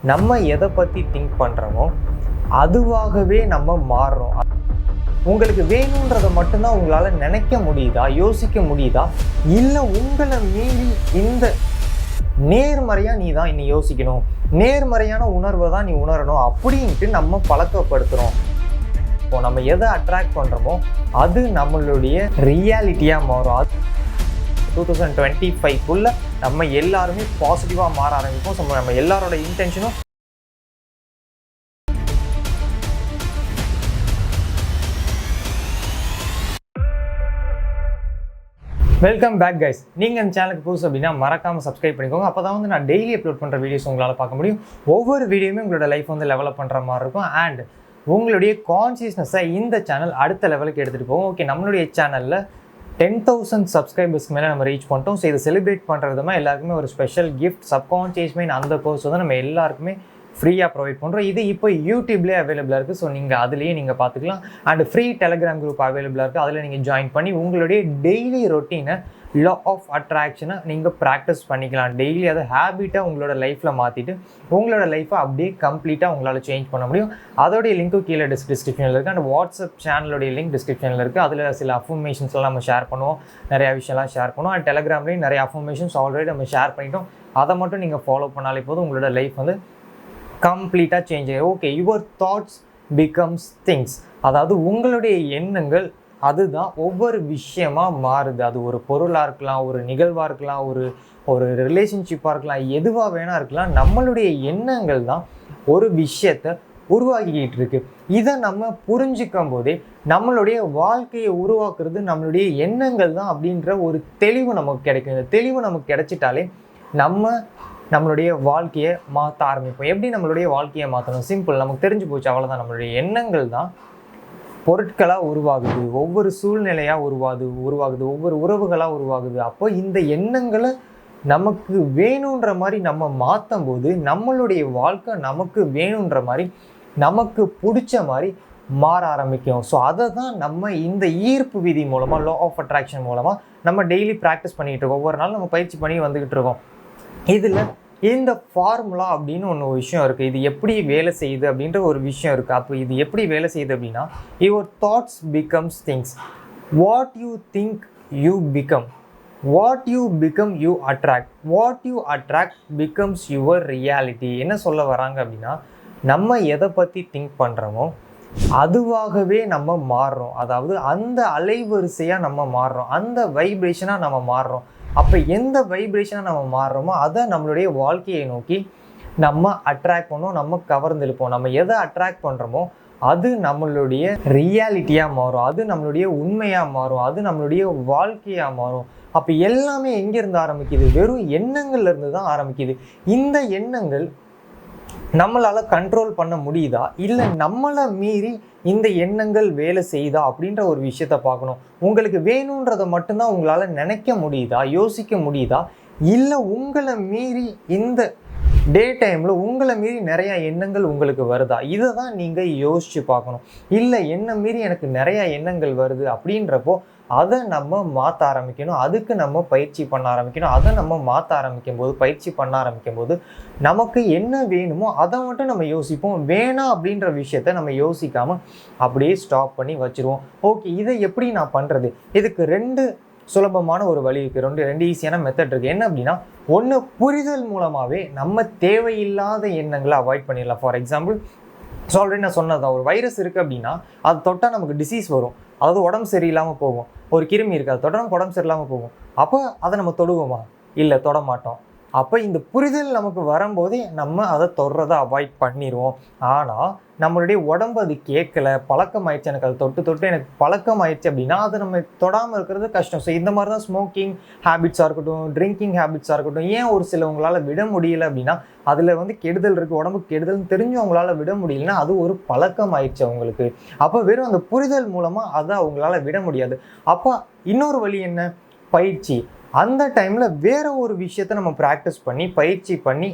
நம்ம எதை பற்றி திங்க் பண்ணுறோமோ அதுவாகவே நம்ம மாறுறோம். உங்களுக்கு வேணுன்றதை மட்டும்தான் உங்களால் நினைக்க முடியுதா, யோசிக்க முடியுதா, இல்லை உங்களை மீறி இந்த நேர்மறையாக நீ தான் இன்னும் யோசிக்கணும், நேர்மறையான உணர்வை தான் நீ உணரணும் அப்படின்ட்டு நம்ம பழக்கப்படுத்துகிறோம். இப்போ நம்ம எதை அட்ராக்ட் பண்ணுறோமோ அது நம்மளுடைய ரியாலிட்டியாக மாறும். அது 2025 நம்ம எல்லாருமே பாசிட்டிவாக மாற ஆரம்பிப்போம். ஸோ நம்ம எல்லாரோட இன்டென்ஷனும் வெல்கம் பேக் கைஸ். நீங்கள் இந்த சேனலுக்கு புதுசு அப்படின்னா மறக்காமல் சப்ஸ்கிரைப் பண்ணிக்கோங்க. அப்போ தான் நான் டெய்லி அப்லோட் பண்ணுற வீடியோஸ் உங்களால் பார்க்க முடியும். ஒவ்வொரு வீடியோவுமே உங்களோட லைஃப் டெவலப் பண்ணுற மாதிரி இருக்கும். அண்ட் உங்களுடைய கான்சியஸ்னஸை இந்த சேனல் அடுத்த லெவலுக்கு எடுத்துகிட்டு போகும். ஓகே, நம்மளுடைய சேனலில் 10,000 சப்ஸ்கிரைபர்ஸ்க்கு மேலே நம்ம ரீச் பண்ணிட்டோம். ஸோ இதை செலிப்ரேட் பண்ணுற விதமாக எல்லாருக்குமே ஒரு ஸ்பெஷல் கிஃப்ட், சப்கான்ஷியஸ் மைண்ட் அந்த கோர்ஸ் நம்ம எல்லாருக்குமே ஃப்ரீயாக ப்ரொவைட் பண்ணுறோம். இது இப்போ யூடியூப்லேயே அவைலபிளாக இருக்குது. ஸோ நீங்கள் அதுலேயே நீங்கள் பார்த்துக்கலாம். அண்ட் ஃப்ரீ டெலிகிராம் குரூப் அவைலபிளாக இருக்குது. அதில் நீங்கள் ஜாயின் பண்ணி உங்களுடைய டெய்லி ரொட்டீனை, லா ஆஃப் அட்ராக்ஷனை நீங்கள் ப்ராக்டிஸ் பண்ணிக்கலாம். டெய்லி அதை ஹேபிட்டாக உங்களோட லைஃப்பில் மாற்றிட்டு உங்களோட லைஃப்பை அப்படியே கம்ப்ளீட்டாக உங்களால் சேஞ்ச் பண்ண முடியும். அதோடைய லிங்க்கும் கீழே டிஸ்கிரிப்ஷனில் இருக்குது. அண்ட் வாட்ஸ்அப் சேனலோடைய லிங்க் டிஸ்கிரிப்ஷனில் இருக்குது. அதில் சில அஃபர்மேஷன்ஸ்லாம் நம்ம ஷேர் பண்ணுவோம், நிறையா விஷயம்லாம் ஷேர் பண்ணுவோம். அண்ட் டெலிகிராம்லேயும் நிறைய அஃபர்மேஷன்ஸ் ஆல்ரெடி நம்ம ஷேர் பண்ணிட்டோம். அதை மட்டும் நீங்கள் ஃபாலோ பண்ணாலே போதும், உங்களோட லைஃப் கம்ப்ளீட்டாக சேஞ்ச் ஆகிடும். Okay, your thoughts becomes things. அதாவது உங்களுடைய எண்ணங்கள் அதுதான் ஒவ்வொரு விஷயமாக மாறுது. அது ஒரு பொருளாக இருக்கலாம், ஒரு நிகழ்வாக இருக்கலாம், ஒரு ரிலேஷன்ஷிப்பாக இருக்கலாம், எதுவாக வேணா இருக்கலாம். நம்மளுடைய எண்ணங்கள் தான் ஒரு விஷயத்தை உருவாக்கிக்கிட்டு இருக்கு. இதை நம்ம புரிஞ்சிக்கும் போதே நம்மளுடைய வாழ்க்கையை உருவாக்குறது நம்மளுடைய எண்ணங்கள் தான் அப்படின்ற ஒரு தெளிவு நமக்கு கிடைக்கும். இந்த தெளிவு நமக்கு கிடைச்சிட்டாலே நம்மளுடைய வாழ்க்கையை மாற்ற ஆரம்பிப்போம். எப்படி நம்மளுடைய வாழ்க்கையை மாற்றணும்? சிம்பிள், நமக்கு தெரிஞ்சு போச்சு, அவ்வளோதான். நம்மளுடைய எண்ணங்கள் தான் பொருட்களாக உருவாகுது, ஒவ்வொரு சூழ்நிலையாக உருவாகுது, ஒவ்வொரு உறவுகளாக உருவாகுது. அப்போ இந்த எண்ணங்களை நமக்கு வேணுன்ற மாதிரி நம்ம மாற்றும் போது நம்மளுடைய வாழ்க்கை நமக்கு வேணுன்ற மாதிரி, நமக்கு பிடிச்ச மாதிரி மாற ஆரம்பிக்கும். ஸோ அதை தான் நம்ம இந்த ஈர்ப்பு விதி மூலமாக, லா ஆஃப் அட்ராக்ஷன் மூலமாக நம்ம டெய்லி ப்ராக்டிஸ் பண்ணிகிட்டு இருக்கோம். ஒவ்வொரு நாள் நம்ம பயிற்சி பண்ணி வந்துக்கிட்டு இருக்கோம். இதில் இந்த ஃபார்முலா அப்படின்னு ஒரு விஷயம் இருக்குது. இது எப்படி வேலை செய்யுது அப்படின்ற ஒரு விஷயம் இருக்குது. அப்போ இது எப்படி வேலை செய்யுது அப்படின்னா, your thoughts becomes things. What you think you become, what you become you attract, what you attract becomes your reality. என்ன சொல்ல வராங்க அப்படின்னா, நம்ம எதை பற்றி திங்க் பண்ணுறோமோ அதுவாகவே நம்ம மாறுறோம். அதாவது அந்த அலைவரிசையாக நம்ம மாறுறோம், அந்த வைப்ரேஷனாக நம்ம மாறுறோம். அப்போ எந்த வைப்ரேஷனாக நம்ம மாறுறோமோ அதை நம்மளுடைய வாழ்க்கையை நோக்கி நம்ம அட்ராக்ட் பண்ணோம், நம்ம கவர்ந்தெழுப்போம். நம்ம எதை அட்ராக்ட் பண்ணுறோமோ அது நம்மளுடைய ரியாலிட்டியாக மாறும், அது நம்மளுடைய உண்மையாக மாறும், அது நம்மளுடைய வாழ்க்கையாக மாறும். அப்போ எல்லாமே எங்கேருந்து ஆரம்பிக்குது? வெறும் எண்ணங்கள்லேருந்து தான் ஆரம்பிக்குது. இந்த எண்ணங்கள் நம்மளால் கண்ட்ரோல் பண்ண முடியுதா, இல்லை நம்மளை மீறி இந்த எண்ணங்கள் வேலை செய்யுதா அப்படின்ற ஒரு விஷயத்த பார்க்கணும். உங்களுக்கு வேணுன்றதை மட்டும்தான் உங்களால் நினைக்க முடியுதா, யோசிக்க முடியுதா, இல்லை உங்களை மீறி இந்த டே டைமில் உங்களை மீறி நிறையா எண்ணங்கள் உங்களுக்கு வருதா, இதை தான் நீங்கள் யோசித்து பார்க்கணும். இல்லை என்னை மீறி எனக்கு நிறையா எண்ணங்கள் வருது அப்படின்றப்போ அதை நம்ம மாற்ற ஆரம்பிக்கணும். அதுக்கு நம்ம பயிற்சி பண்ண ஆரம்பிக்கணும். அதை நம்ம மாற்ற ஆரம்பிக்கும் போது, பயிற்சி பண்ண ஆரம்பிக்கும் போது நமக்கு என்ன வேணுமோ அதை மட்டும் நம்ம யோசிப்போம். வேணாம் அப்படின்ற விஷயத்த நம்ம யோசிக்காமல் அப்படியே ஸ்டாப் பண்ணி வச்சுருவோம். ஓகே, இதை எப்படி நான் பண்ணுறது? இதுக்கு 2 சுலபமான ஒரு வழி இருக்குது, 2 ஈஸியான மெத்தட் இருக்குது. என்ன அப்படின்னா, ஒன்று, புரிதல் மூலமாகவே நம்ம தேவையில்லாத எண்ணங்களை அவாய்ட் பண்ணிடலாம். ஃபார் எக்ஸாம்பிள், ஆல்ரெடி நான் சொன்னதான், ஒரு வைரஸ் இருக்குது அப்படின்னா அது தொட்டால் நமக்கு டிசீஸ் வரும், அதாவது உடம்பு சரியில்லாமல் போகும். ஒரு கிருமி இருக்குது, அது தொட்டால் நமக்கு உடம்பு சரியில்லாமல் போகும். அப்போ அதை நம்ம தொடுவோமா? இல்லை, தொட மாட்டோம். அப்போ இந்த புரிதல் நமக்கு வரும்போதே நம்ம அதை தொடுறதை அவாய்ட் பண்ணிடுவோம். ஆனால் நம்மளுடைய உடம்பு அது கேட்கலை, பழக்கமாயிடுச்சு, எனக்கு அது தொட்டு எனக்கு பழக்கமாயிடுச்சு அப்படின்னா அதை நம்ம தொடாமல் இருக்கிறது கஷ்டம். ஸோ இந்த மாதிரி தான் ஸ்மோக்கிங் ஹேபிட்ஸாக இருக்கட்டும், ட்ரிங்கிங் ஹேபிட்ஸாக இருக்கட்டும். ஏன் ஒரு சிலவங்களால் விட முடியலை அப்படின்னா, அதில் கெடுதல் இருக்குது, உடம்புக்கு கெடுதல்னு தெரிஞ்சு அவங்களால விட முடியலன்னா அது ஒரு பழக்கம் ஆயிடுச்சு அவங்களுக்கு. அப்போ வெறும் அந்த புரிதல் மூலமாக அதை அவங்களால விட முடியாது. அப்போ இன்னொரு வழி என்ன? பயிற்சி. அந்த டைமில் வேறு ஒரு விஷயத்தை நம்ம ப்ராக்டிஸ் பண்ணி, பயிற்சி பண்ணி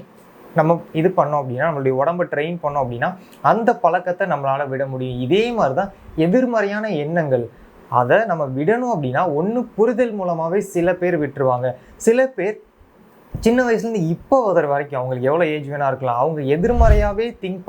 நம்ம இது பண்ணோம் அப்படின்னா, நம்மளுடைய உடம்பை ட்ரெயின் பண்ணோம் அப்படின்னா அந்த பழக்கத்தை நம்மளால் விட முடியும். இதே மாதிரி தான் எதிர்மறையான எண்ணங்கள், அதை நம்ம விடணும் அப்படின்னா ஒன்று புரிதல் மூலமாகவே சில பேர் விட்டுருவாங்க. சில பேர் சின்ன வயசுலேருந்து இப்போ வரைக்கும் அவங்களுக்கு எவ்வளோ ஏஜ் வேணா இருக்கலாம், அவங்க எதிர்மறையாகவே திங்க்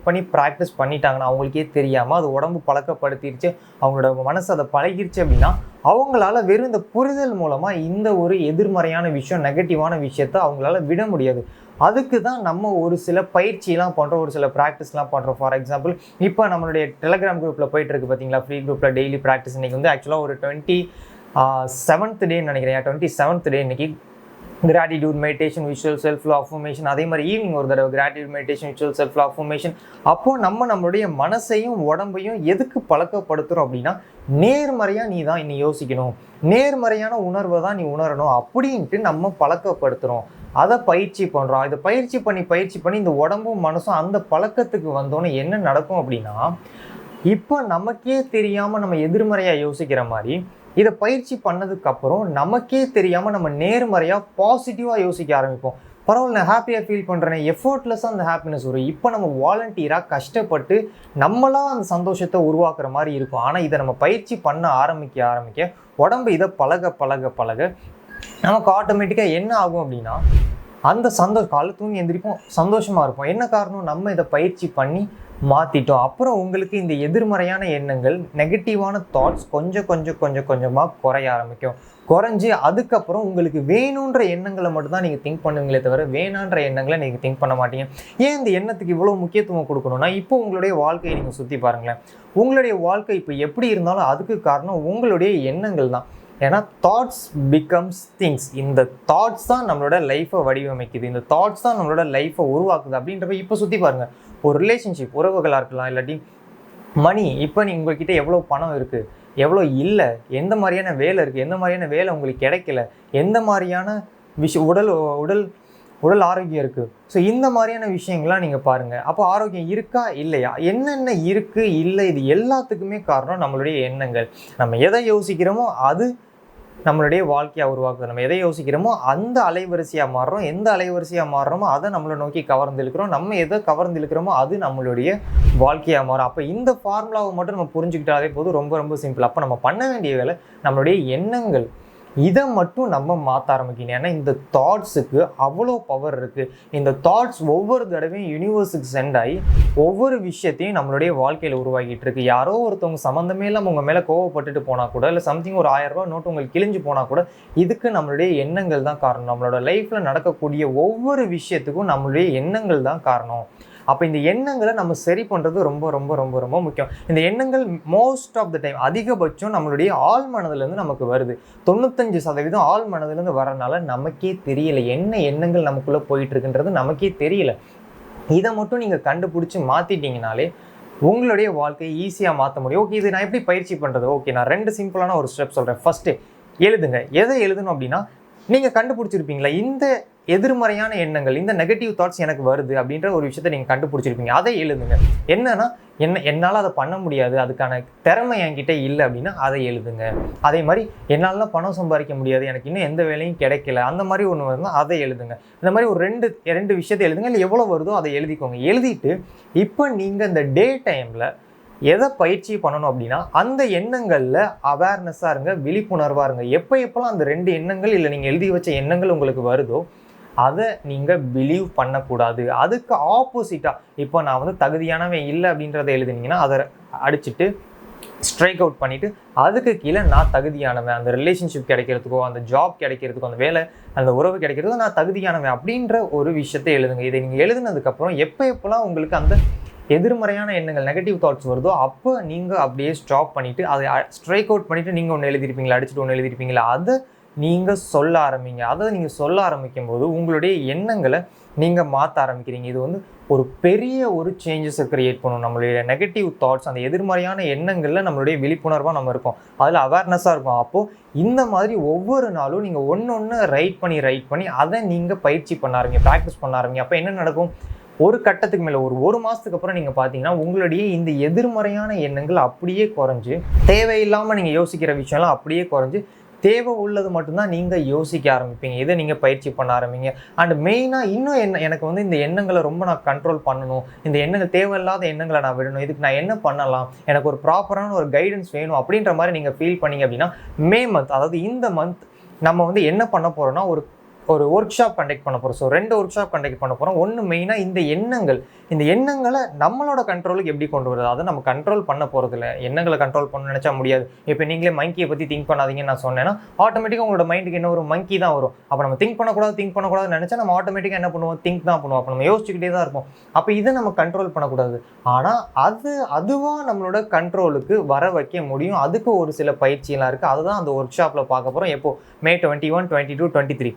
பண்ணி ப்ராக்டிஸ் பண்ணிட்டாங்கன்னா அவங்களுக்கே தெரியாமல் அது உடம்பு பழக்கப்படுத்திடுச்சு, அவங்களோட மனசு அதை பழகிருச்சு அப்படின்னா அவங்களால வெறும் இந்த புரிதல் மூலமாக இந்த ஒரு எதிர்மறையான விஷயம், நெகட்டிவான விஷயத்த அவங்களால விட முடியாது. அதுக்கு தான் நம்ம ஒரு சில பயிற்சியெலாம் பண்ணுறோம், ஒரு சில ப்ராக்டிஸ்லாம் பண்ணுறோம். ஃபார் எக்ஸாம்பிள் இப்போ நம்மளுடைய டெலிகிராம் குரூப்பில் போயிட்டு இருக்கு பார்த்தீங்களா, ஃப்ரீ குரூப்பில் டெய்லி ப்ராக்டிஸ். இன்றைக்கி வந்து ஆக்சுவலாக ஒரு 27th டேன்னு நினைக்கிறேன், 27th டே இன்னைக்கு. Gratitude meditation, visual self love affirmation, அதே மாதிரி ஈவினிங் ஒரு தடவை gratitude meditation, visual self love affirmation. அப்போது நம்மளுடைய மனசையும் உடம்பையும் எதுக்கு பழக்கப்படுத்துகிறோம் அப்படின்னா, நேர்மறையாக நீ தான் இன்னி யோசிக்கணும், நேர்மறையான உணர்வை தான் நீ உணரணும் அப்படின்ட்டு நம்ம பழக்கப்படுத்துகிறோம். அதை பயிற்சி பண்ணுறோம். இதை பயிற்சி பண்ணி இந்த உடம்பும் மனசும் அந்த பழக்கத்துக்கு வந்தோன்னே என்ன நடக்கும் அப்படின்னா, இப்போ நமக்கே தெரியாமல் நம்ம எதிர்மறையாக யோசிக்கிற மாதிரி இதை பயிற்சி பண்ணதுக்கப்புறம் நமக்கே தெரியாமல் நம்ம நேர்மறையாக பாசிட்டிவாக யோசிக்க ஆரம்பிப்போம். பரவாயில்ல, நான் ஹாப்பியாக ஃபீல் பண்ணுறேன், எஃபோர்ட்லெஸ்ஸாக அந்த ஹாப்பினஸ் வரும். இப்போ நம்ம வாலண்டியராக கஷ்டப்பட்டு நம்மளாக அந்த சந்தோஷத்தை உருவாக்குற மாதிரி இருக்கும். ஆனால் இதை நம்ம பயிற்சி பண்ண ஆரம்பிக்க உடம்பு இதை பழக நமக்கு ஆட்டோமேட்டிக்காக என்ன ஆகும் அப்படின்னா, அந்த காலை தூங்கி எந்திரிப்போம், சந்தோஷமாக இருப்போம். என்ன காரணம்? நம்ம இதை பயிற்சி பண்ணி மாற்றிட்டோம். அப்புறம் உங்களுக்கு இந்த எதிர்மறையான எண்ணங்கள், நெகட்டிவான தாட்ஸ் கொஞ்சமாக குறைய ஆரம்பிக்கும். குறைஞ்சி அதுக்கப்புறம் உங்களுக்கு வேணுன்ற எண்ணங்களை மட்டும்தான் நீங்கள் திங்க் பண்ணுவீங்களே தவிர வேணான்ற எண்ணங்களை நீங்கள் திங்க் பண்ண மாட்டீங்க. ஏன் இந்த எண்ணத்துக்கு இவ்வளோ முக்கியத்துவம் கொடுக்கணும்னா, இப்போ உங்களுடைய வாழ்க்கையை நீங்கள் சுற்றி பாருங்களேன். உங்களுடைய வாழ்க்கை இப்போ எப்படி இருந்தாலும் அதுக்கு காரணம் உங்களுடைய எண்ணங்கள் தான். ஏன்னா தாட்ஸ் பிகம்ஸ் திங்ஸ். இந்த தாட்ஸ் தான் நம்மளோட லைஃப்பை வடிவமைக்குது, இந்த தாட்ஸ் தான் நம்மளோட லைஃப்பை உருவாக்குது. அப்படின்றப்ப இப்போ சுற்றி பாருங்கள், ஒரு ரிலேஷன்ஷிப், உறவுகளாக இருக்கலாம், இல்லாட்டி மணி. இப்போ உங்கள்கிட்ட எவ்வளோ பணம் இருக்குது, எவ்வளோ இல்லை, எந்த மாதிரியான வேலை இருக்குது, எந்த மாதிரியான வேலை உங்களுக்கு கிடைக்கல, எந்த மாதிரியான உடல் ஆரோக்கியம் இருக்குது. ஸோ இந்த மாதிரியான விஷயங்கள்லாம் நீங்கள் பாருங்கள். அப்போ ஆரோக்கியம் இருக்கா இல்லையா, என்னென்ன இருக்குது இல்லை, இது எல்லாத்துக்குமே காரணம் நம்மளுடைய எண்ணங்கள். நம்ம எதை யோசிக்கிறோமோ அது நம்மளுடைய வாழ்க்கையாக உருவாக்குது. நம்ம எதை யோசிக்கிறோமோ அந்த அலைவரிசையாக மாறுறோம், எந்த அலைவரிசையாக மாறுறோமோ அதை நம்மளை நோக்கி கவர்ந்திழுக்கிறோம், நம்ம எதை கவர்ந்திழுக்கிறோமோ அது நம்மளுடைய வாழ்க்கையாக மாறும். அப்போ இந்த ஃபார்முலாவை மட்டும் நம்ம புரிஞ்சுக்கிட்டாலே போதும், ரொம்ப சிம்பிள். அப்போ நம்ம பண்ண வேண்டிய வேலை நம்மளுடைய எண்ணங்கள், இதை மட்டும் நம்ம மாற்ற ஆரம்பிக்கணும். ஏன்னா இந்த தாட்ஸுக்கு அவ்வளோ பவர் இருக்குது. இந்த தாட்ஸ் ஒவ்வொரு தடவையும் யூனிவர்ஸுக்கு சென்ட் ஆகி ஒவ்வொரு விஷயத்தையும் நம்மளுடைய வாழ்க்கையில் உருவாக்கிட்டு இருக்கு. யாரோ ஒருத்தவங்க சம்மந்தமே இல்லாமல் உங்கள் மேலே கோவப்பட்டுட்டு போனால் கூட, இல்லை சம்திங் ஒரு 1000 ரூபா நோட்டு உங்களுக்கு கிழிஞ்சு போனால் கூட, இதுக்கு நம்மளுடைய எண்ணங்கள் தான் காரணம். நம்மளோட லைஃப்பில் நடக்கக்கூடிய ஒவ்வொரு விஷயத்துக்கும் நம்மளுடைய எண்ணங்கள் தான் காரணம். அப்போ இந்த எண்ணங்களை நம்ம சரி பண்ணுறது ரொம்ப முக்கியம். இந்த எண்ணங்கள் மோஸ்ட் ஆஃப் த டைம், அதிகபட்சம் நம்மளுடைய ஆழ் மனதிலேருந்து நமக்கு வருது. 95% ஆழ் மனதிலேருந்து வரனால நமக்கே தெரியல என்ன எண்ணங்கள் நமக்குள்ளே போயிட்டுருக்குன்றது நமக்கே தெரியல. இதை மட்டும் நீங்கள் கண்டுபிடிச்சி மாற்றிட்டீங்கனாலே உங்களுடைய வாழ்க்கையை ஈஸியாக மாற்ற முடியும். ஓகே, இது நான் எப்படி பயிற்சி பண்ணுறது? ஓகே, நான் 2 சிம்பிளான ஒரு ஸ்டெப் சொல்கிறேன். ஃபஸ்ட்டு எழுதுங்க. எதை எழுதணும் அப்படின்னா, நீங்கள் கண்டுபிடிச்சிருப்பீங்களா இந்த எதிர்மறையான எண்ணங்கள், இந்த நெகட்டிவ் தாட்ஸ் எனக்கு வருது அப்படின்ற ஒரு விஷயத்தை நீங்கள் கண்டுபிடிச்சிருப்பீங்க. அதை எழுதுங்க. என்னன்னா, என்னால் அதை பண்ண முடியாது, அதுக்கான திறமை என்கிட்ட இல்லை அப்படின்னா அதை எழுதுங்க. அதே மாதிரி என்னாலலாம் பணம் சம்பாதிக்க முடியாது, எனக்கு இன்னும் எந்த வேலையும் கிடைக்கல, அந்த மாதிரி ஒன்று வருதுன்னா அதை எழுதுங்க. இந்த மாதிரி ஒரு ரெண்டு விஷயத்தை எழுதுங்க. இல்லை எவ்வளோ வருதோ அதை எழுதிக்கோங்க. எழுதிட்டு இப்போ நீங்கள் இந்த டே டைமில் எதை பயிற்சி பண்ணணும் அப்படின்னா, அந்த எண்ணங்களில் அவேர்னஸாக இருங்க, விழிப்புணர்வாக இருங்க. எப்போல்லாம் அந்த 2 எண்ணங்கள் இல்லை நீங்கள் எழுதி வச்ச எண்ணங்கள் உங்களுக்கு வருதோ அதை நீங்கள் பிலீவ் பண்ணக்கூடாது. அதுக்கு ஆப்போசிட்டாக இப்போ நான் வந்து தகுதியானவன் இல்லை அப்படின்றத எழுதுனீங்கன்னா அதை அடிச்சுட்டு ஸ்ட்ரைக் அவுட் பண்ணிவிட்டு அதுக்கு கீழே நான் தகுதியானவன், அந்த ரிலேஷன்ஷிப் கிடைக்கிறதுக்கோ, அந்த ஜாப் கிடைக்கிறதுக்கோ, அந்த வேலை, அந்த உறவு கிடைக்கிறதுக்கோ நான் தகுதியானவன் அப்படின்ற ஒரு விஷயத்தை எழுதுங்க. இதை நீங்கள் எழுதுனதுக்கப்புறம் எப்போல்லாம் உங்களுக்கு அந்த எதிர்மறையான எண்ணங்கள், நெகட்டிவ் தாட்ஸ் வருதோ அப்போ நீங்கள் அப்படியே ஸ்டாப் பண்ணிவிட்டு அதை ஸ்ட்ரைக் அவுட் பண்ணிவிட்டு நீங்கள் ஒன்று எழுதிருப்பீங்களா, அடிச்சுட்டு ஒன்று எழுதிருப்பீங்களா, அதை நீங்கள் சொல்ல ஆரம்பிங்க. அதை நீங்கள் சொல்ல ஆரம்பிக்கும் போது உங்களுடைய எண்ணங்களை நீங்கள் மாற்ற ஆரம்பிக்கிறீங்க. இது வந்து ஒரு பெரிய ஒரு சேஞ்சஸை க்ரியேட் பண்ணும். நம்மளுடைய நெகட்டிவ் தாட்ஸ், அந்த எதிர்மறையான எண்ணங்களில் நம்மளுடைய விழிப்புணர்வாக நம்ம இருக்கோம், அதில் அவேர்னஸாக இருக்கும். அப்போது இந்த மாதிரி ஒவ்வொரு நாளும் நீங்கள் ஒன்று ரைட் பண்ணி அதை நீங்கள் பயிற்சி பண்ண ஆரம்பிங்க, ப்ராக்டிஸ் பண்ண ஆரம்பிங்க. அப்போ என்ன நடக்கும்? ஒரு கட்டத்துக்கு மேலே ஒரு மாதத்துக்கு அப்புறம் நீங்கள் பார்த்தீங்கன்னா உங்களுடைய இந்த எதிர்மறையான எண்ணங்கள் அப்படியே குறைஞ்சு, தேவையில்லாமல் நீங்கள் யோசிக்கிற விஷயம்லாம் அப்படியே குறைஞ்சு தேவை உள்ளது மட்டும்தான் நீங்கள் யோசிக்க ஆரம்பிப்பீங்க. இதை நீங்கள் பயிற்சி பண்ண ஆரம்பிங்க. அண்ட் மெயினாக இன்னும் எனக்கு வந்து இந்த எண்ணங்களை ரொம்ப நான் கண்ட்ரோல் பண்ணணும், இந்த எண்ணங்கள் தேவையில்லாத எண்ணங்களை நான் விடணும், இதுக்கு நான் என்ன பண்ணலாம், எனக்கு ஒரு ப்ராப்பரான ஒரு கைடன்ஸ் வேணும் அப்படின்ற மாதிரி நீங்கள் ஃபீல் பண்ணீங்க அப்படின்னா மே மந்த், அதாவது இந்த மந்த் நம்ம வந்து என்ன பண்ண போகிறோம்னா, ஒரு ஒர்க் ஷாப் கண்டக்ட் பண்ண போகிறோம். ஸோ 2 ஒர்க் ஷாப் கண்டக்ட் பண்ண போகிறோம். ஒன்று மெயினாக இந்த எண்ணங்களை நம்மளோட கண்ட்ரோலுக்கு எப்படி கொண்டு வருது, அதை நம்ம கண்ட்ரோல் பண்ண போகிறது இல்லை. எண்ணங்களை கண்ட்ரோல் பண்ண நினச்சா முடியாது. இப்போ நீங்களே மங்கியை பற்றி திங்க் பண்ணாதீங்கன்னு நான் சொன்னேன்னா ஆட்டோமேட்டிக்காக உங்களோட மைண்டுக்கு என்ன ஒரு மங்கி தான் வரும். அப்போ நம்ம திங்க் பண்ணக்கூடாதுன்னு நினச்சா நம்ம ஆட்டோமேட்டிக்காக என்ன பண்ணுவோம், திங்க் தான் பண்ணுவோம். அப்போ நம்ம யோசிச்சுக்கிட்டே தான் இருப்போம். அப்போ இதை நம்ம கண்ட்ரோல் பண்ணக்கூடாது. ஆனால் அதுவாக நம்மளோட கண்ட்ரோலுக்கு வர வைக்க முடியும். அதுக்கு ஒரு சில பயிற்சியெல்லாம் இருக்குது. அதுதான் அந்த ஒர்க் ஷாப்பில் பார்க்க போகிறோம். எப்போ May 21, 22, 23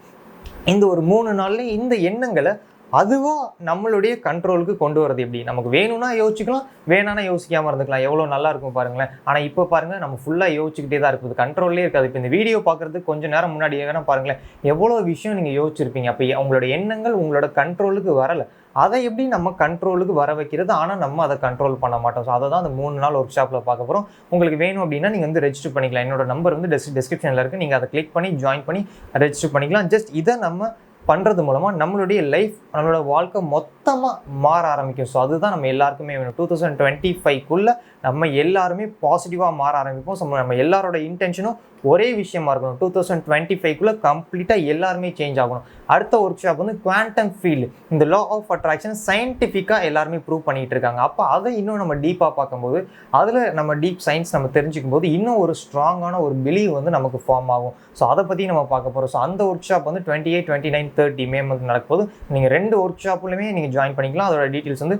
இந்த ஒரு 3 நாள்லேயே இந்த எண்ணங்களை அதுவாக நம்மளுடைய கண்ட்ரோலுக்கு கொண்டு வரது எப்படி. நமக்கு வேணும்னா யோசிச்சுக்கலாம், வேணானா யோசிக்காமல் இருந்துக்கலாம். எவ்வளோ நல்லா இருக்கும் பாருங்களேன். ஆனால் இப்போ பாருங்கள், நம்ம ஃபுல்லாக யோசிச்சுக்கிட்டே தான் இருக்குது, கண்ட்ரோல்லே இருக்காது. இப்போ இந்த வீடியோ பார்க்குறதுக்கு கொஞ்சம் நேரம் முன்னாடியே வேணால் பாருங்களேன், எவ்வளோ விஷயம் நீங்கள் யோசிச்சிருப்பீங்க. அப்போ உங்களோட எண்ணங்கள் உங்களோட கண்ட்ரோலுக்கு வரலை. அதை எப்படி நம்ம கண்ட்ரோலுக்கு வர வைக்கிறது, ஆனால் நம்ம அதை கண்ட்ரோல் பண்ண மாட்டோம். ஸோ அதை தான் அந்த 3 நாள் ஒர்க் ஷாப்பில் பார்க்க போகிறோம். உங்களுக்கு வேணும் அப்படின்னா நீங்கள் வந்து ரெஜிஸ்டர் பண்ணிக்கலாம். என்னோட நம்பர் வந்து டிஸ்கிரிப்ஷனில் இருக்குது. நீங்கள் அதை கிளிக் பண்ணி ஜாயின் பண்ணி ரெஜிஸ்டர் பண்ணிக்கலாம். ஜஸ்ட் இதை நம்ம பண்ணுறது மூலமாக நம்மளுடைய லைஃப், நம்மளோட வாழ்க்கை மொத்தமாக மாற ஆரம்பிக்கும். ஸோ அதுதான் நம்ம எல்லாருக்குமே வேணும். 2025 நம்ம எல்லாருமே பாசிட்டிவாக மாற ஆரம்பிப்போம். ஸோ நம்ம எல்லாரோட இன்டென்ஷனும் ஒரே விஷயமா இருக்கணும். 2025 கம்ப்ளீட்டாக எல்லாருமே சேஞ்ச் ஆகணும். அடுத்த ஒர்க் ஷாப் வந்து குவாண்டம் ஃபீல்டு, இந்த லா ஆஃப் அட்ராக்ஷன் சயின்டிஃபிக்காக எல்லாருமே ப்ரூவ் பண்ணிகிட்டு இருக்காங்க. அப்போ அதை இன்னும் நம்ம டீப்பாக பார்க்கும்போது, அதில் நம்ம டீப் சயின்ஸ் நம்ம தெரிஞ்சுக்கும் போது இன்னும் ஒரு ஸ்ட்ராங்கான ஒரு பிலீவ் வந்து நமக்கு ஃபார்ம் ஆகும். ஸோ அதை பற்றி நம்ம பார்க்க போகிறோம். ஸோ அந்த ஒர்க் ஷாப் வந்து 28, 29, 30 மே மந்த் நடக்கும்போது நீங்கள் 2 ஒர்க் ஷாப்லையுமே நீங்கள் ஜாயின் பண்ணிக்கலாம். அதோட டீட்டெயில்ஸ் வந்து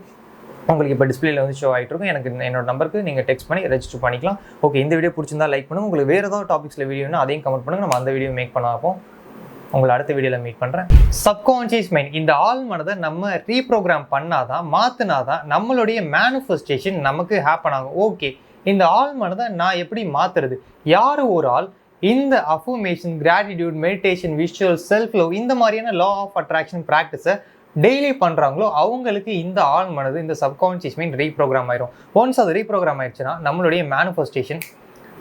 உங்களுக்கு இப்போ டிஸ்பிளேல வந்து ஷோ ஆகிட்டு இருக்கும். என்னோட நம்பருக்கு நீங்கள் டெக்ஸ்ட் பண்ணி ரெஜிஸ்டர் பண்ணிக்கலாம். ஓகே, இந்த வீடியோ பிடிச்சிருந்தா லைக் பண்ணுங்கள். உங்களுக்கு வேறு ஏதாவது டாபிக்ஸில் வீடியோனா அதையும் கமெண்ட் பண்ணுங்கள். நம்ம அந்த வீடியோ மேக் பண்ண பார்ப்போம். உங்களை அடுத்த வீடியோவில் மீட் பண்ணுறேன். சப்கான்ஷியஸ் மைண்ட், இந்த ஆள் மனதை நம்ம ரீப்ரோக்ராம் பண்ணாதான், மாற்றினாதான் நம்மளுடைய மேனிஃபெஸ்டேஷன் நமக்கு ஹேப்பன் ஆகும். ஓகே, இந்த ஆள் மனதை நான் எப்படி மாற்றுறது? யார் ஒரு ஆள் இந்த affirmation, gratitude, meditation, visual, self love இந்த மாதிரியான லா ஆஃப் அட்ராக்ஷன் ப்ராக்டிஸை டெய்லி பண்ணுறாங்களோ அவங்களுக்கு இந்த ஆள் மனது, இந்த சப்கான்ஷியஸ் மைண்ட் ரீப்ரோக்ராம் ஆயிரும். ஒன்ஸ் அது ரீப்ரோக்ராம் ஆயிடுச்சுன்னா நம்மளுடைய மேனிஃபெஸ்டேஷன்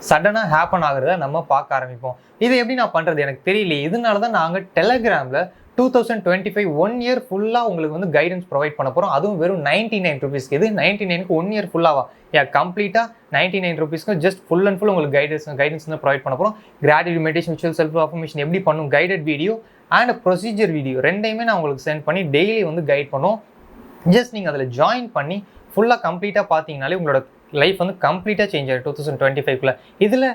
சடனாக ஹேப்பன் ஆகுறத நம்ம பார்க்க ஆரம்பிப்போம். இதை எப்படி நான் பண்ணுறது எனக்கு தெரியல. இதனால தான் நாங்கள் டெலகிராமில் 2025 1 இயர் ஃபுல்லாக உங்களுக்கு வந்து கைடன்ஸ் ப்ரொவைட் பண்ண போகிறோம். அதுவும் வெறும் 99 ருபீஸ்க்கு. இது 99க்கு 1 இயர் ஃபுல்லாக கம்ப்ளீட்டாக 99 ருபீஸ்க்கு ஜஸ்ட் ஃபுல் அண்ட் ஃபுல் உங்களுக்கு கைடன்ஸ் வந்து ப்ரொவைட் பண்ண போகிறோம். Gratitude, meditation, visual, self affirmation எப்படி பண்ணும், guided video and procedure video ரெண்டையுமே நான் உங்களுக்கு சென்ட் பண்ணி டெய்லி வந்து கைட் பண்ணுவோம். ஜஸ்ட் நீங்கள் அதில் ஜாயின் பண்ணி ஃபுல்லாக கம்ப்ளீட்டாக பார்த்தீங்கனாலே உங்களோட லைஃப் வந்து கம்ப்ளீட்டாக சேஞ்ச் ஆகிடும் 2025. இதில்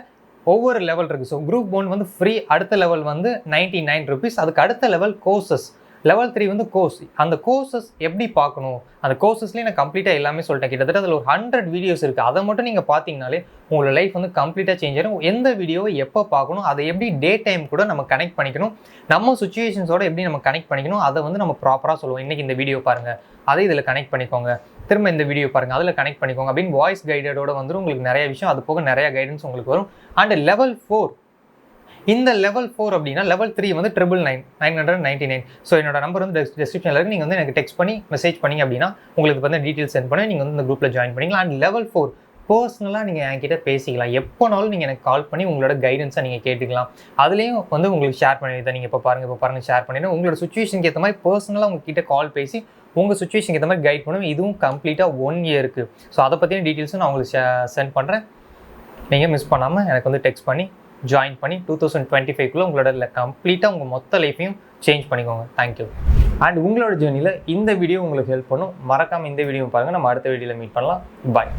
ஒவ்வொரு லெவல் இருக்குது. ஸோ குரூப் 1 வந்து ஃப்ரீ, அடுத்த லெவல் வந்து 99 ருபீஸ். அதுக்கு அடுத்த லெவல் கோர்சஸ், லெவல் 3 வந்து கோர்ஸ். அந்த கோர்சஸ் எப்படி பார்க்கணும், அந்த கோர்சஸ்லேயே நான் கம்ப்ளீட்டாக எல்லாமே சொல்லிட்டேன். கிட்டத்தட்ட அதில் ஒரு 100 வீடியோஸ் இருக்குது. அதை மட்டும் நீங்கள் பார்த்தீங்கனாலே உங்களோட லைஃப் வந்து கம்ப்ளீட்டாக சேஞ்ச் ஆகிடும். எந்த வீடியோவை எப்போ பார்க்கணும், அதை எப்படி டே டைம் கூட நம்ம கனெக்ட் பண்ணிக்கணும், நம்ம சுச்சுவேஷன்ஸோட எப்படி நம்ம கனெக்ட் பண்ணிக்கணும், அதை வந்து நம்ம ப்ராப்பராக சொல்லுவோம். இன்றைக்கி இந்த வீடியோ பாருங்கள், அதை இதில் கனெக்ட் பண்ணிக்கோங்க, திரும்ப இந்த வீடியோ பாருங்கள், அதில் கனெக்ட் பண்ணிக்கோங்க அப்படின்னு வாய்ஸ் கைடடோட வந்துடும். உங்களுக்கு நிறைய விஷயம், அது போக நிறைய கைடன்ஸ் உங்களுக்கு வரும். அண்ட் லெவல் 4, இந்த லெவல் 4 அப்படின்னா லெவல் 3 வந்து 999. ஸோ என்னோட நம்பர் வந்து டிஸ்கிரிப்ஷனில் இருக்குது. நீங்கள் வந்து எனக்கு டெக்ஸ்ட் பண்ணி மெசேஜ் பண்ணிங்க அப்படின்னா உங்களுக்கு வந்து டீட்டெயில்ஸ் சென்ட் பண்ணி நீங்கள் வந்து இந்த குரூப்பில் ஜாயின் பண்ணிக்கலாம். அண்ட் லெவல் 4 பர்சனலாக நீங்கள் என்கிட்ட பேசிக்கலாம். எப்போனாலும் நீங்கள் எனக்கு கால் பண்ணி உங்களோட கைடன்ஸை நீங்கள் கேட்டுக்கலாம். அதுலேயும் வந்து உங்களுக்கு ஷேர் பண்ணிவிட்டு நீங்கள் இப்போ பாருங்கள் ஷேர் பண்ணிவிட்டு உங்களோட சுச்சுவேஷனுக்கு ஏற்ற மாதிரி பர்சனலாக உங்ககிட்ட கால் பேசி உங்கள் சுச்சுவேஷனுக்கு ஏற்ற மாதிரி கைட் பண்ணுவேன். இதுவும் கம்ப்ளீட்டாக 1 இயருக்கு. ஸோ அதை பற்றின டீட்டெயில்ஸும் நான் உங்களுக்கு சென்ட் பண்ணுறேன். நீங்கள் மிஸ் பண்ணாமல் எனக்கு வந்து டெக்ஸ்ட் பண்ணி ஜாயின் பண்ணி 2025 உங்களோட கம்ப்ளீட்டாக உங்கள் மொத்த லைஃப்பையும் சேஞ்ச் பண்ணிக்கோங்க. தேங்க்யூ. அண்ட் உங்களோட ஜேர்னியில் இந்த வீடியோ உங்களுக்கு ஹெல்ப் பண்ணும். மறக்காமல் இந்த வீடியோ பாருங்கள். நம்ம அடுத்த வீடியோவில் மீட் பண்ணலாம். பாய்.